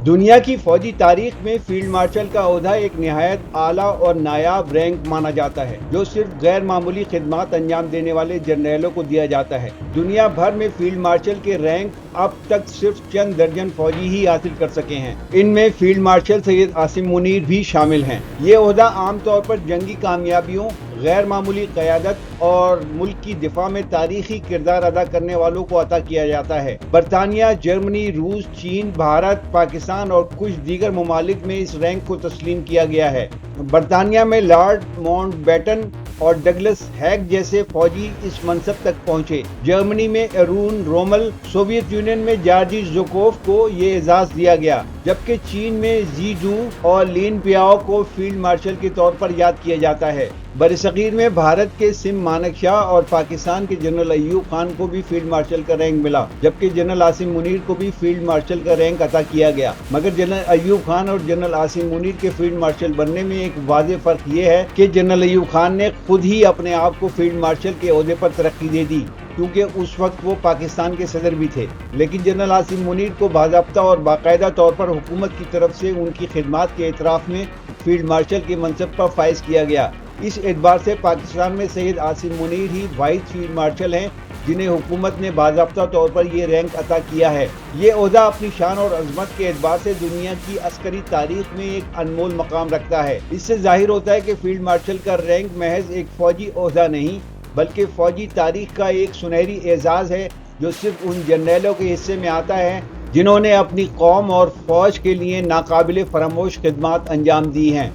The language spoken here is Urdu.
دنیا کی فوجی تاریخ میں فیلڈ مارشل کا عہدہ ایک نہایت اعلیٰ اور نایاب رینک مانا جاتا ہے جو صرف غیر معمولی خدمات انجام دینے والے جرنیلوں کو دیا جاتا ہے۔ دنیا بھر میں فیلڈ مارشل کے رینک اب تک صرف چند درجن فوجی ہی حاصل کر سکے ہیں۔ ان میں فیلڈ مارشل سید عاصم منیر بھی شامل ہیں۔ یہ عہدہ عام طور پر جنگی کامیابیوں، غیر معمولی قیادت اور ملک کی دفاع میں تاریخی کردار ادا کرنے والوں کو عطا کیا جاتا ہے۔ برطانیہ، جرمنی، روس، چین، بھارت، پاکستان اور کچھ دیگر ممالک میں اس رینک کو تسلیم کیا گیا ہے۔ برطانیہ میں لارڈ ماؤنٹ بیٹن اور ڈگلس ہیگ جیسے فوجی اس منصب تک پہنچے۔ جرمنی میں ایرون رومل، سوویت یونین میں جارجی زوکوف کو یہ اعزاز دیا گیا، جبکہ چین میں زی ڈونگ اور لین پیاؤ کو فیلڈ مارشل کے طور پر یاد کیا جاتا ہے۔ برصغیر میں بھارت کے سم مانک شاہ اور پاکستان کے جنرل ایوب خان کو بھی فیلڈ مارشل کا رینک ملا، جبکہ جنرل عاصم منیر کو بھی فیلڈ مارشل کا رینک عطا کیا گیا۔ مگر جنرل ایوب خان اور جنرل عاصم منیر کے فیلڈ مارشل بننے میں ایک واضح فرق یہ ہے کہ جنرل ایوب خان نے خود ہی اپنے آپ کو فیلڈ مارشل کے عہدے پر ترقی دے دی، کیونکہ اس وقت وہ پاکستان کے صدر بھی تھے۔ لیکن جنرل عاصم منیر کو باضابطہ اور باقاعدہ طور پر حکومت کی طرف سے ان کی خدمات کے اعتراف میں فیلڈ مارشل کے منصب پر فائز کیا گیا۔ اس اعتبار سے پاکستان میں سید عاصم منیر ہی واحد فیلڈ مارشل ہیں جنہیں حکومت نے باضابطہ طور پر یہ رینک عطا کیا ہے۔ یہ عہدہ اپنی شان اور عظمت کے اعتبار سے دنیا کی عسکری تاریخ میں ایک انمول مقام رکھتا ہے۔ اس سے ظاہر ہوتا ہے کہ فیلڈ مارشل کا رینک محض ایک فوجی عہدہ نہیں، بلکہ فوجی تاریخ کا ایک سنہری اعزاز ہے جو صرف ان جرنیلوں کے حصے میں آتا ہے جنہوں نے اپنی قوم اور فوج کے لیے ناقابل فراموش خدمات انجام دی ہیں۔